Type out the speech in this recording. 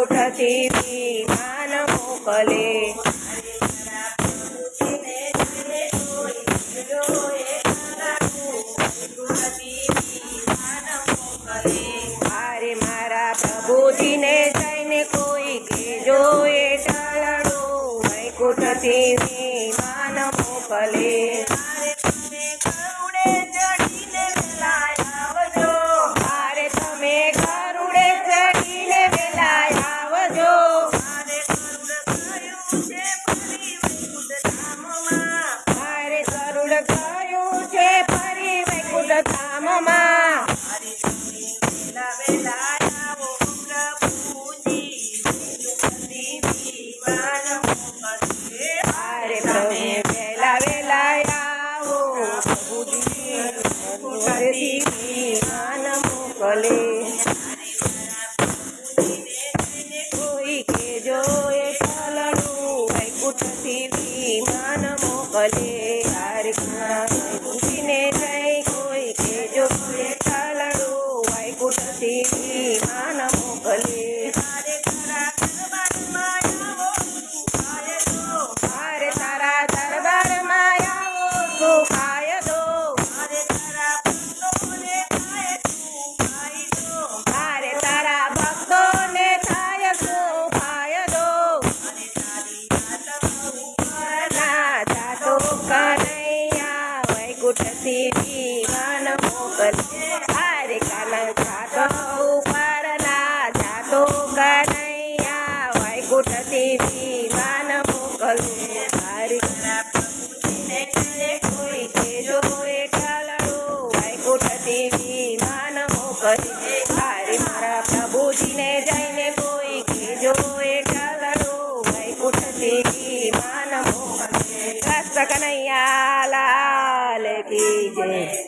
વૈકુંઠથી વિમાન મોકલે. અરે મારા પ્રભુજીને જઈને કોઈ કહેજો એ ટાળડો વૈકુંઠથી વિમાન મોકલે. અરે તમે ગરુડે ચડીને વેલા આવજો. અરે ગરુડ ગયું છે ફરી વૈકુંઠ ધામમાં. અરે પ્રભુ વેલા વેલા આવો પ્રભુજી વૈકુંઠથી વિમાન મોકલે. કોઈ કહેજો એ ટાળડું વૈકુંઠથી વિમાન મોકલે. અરે વૈકુંઠીને જઈ કોઈ કહેજો એ ટાળડું વૈકુંઠથી વિમાન મોકલે. અરે તારા દરબારમાં આવો સુખાય દો. અરે તારા ભક્તોને થાય સુખાય દો. ના જાતો કનૈયા વૈકુંઠથી વિમાન મોકલે. અરે કાના જાતો ઉપર ના જાતો કનૈયા વૈકુંઠથી વિમાન મોકલે. અરે કોઈ કહેજો એ ટાળડું વૈકુંઠથી વિમાન મોકલે. અરે મારા પ્રભુજીને જઈને કોઈ કહેજો એ ટાળડું વૈકુંઠથી વિમાન મોકલે. કૃષ્ણ કનૈયા લાલ કી જય.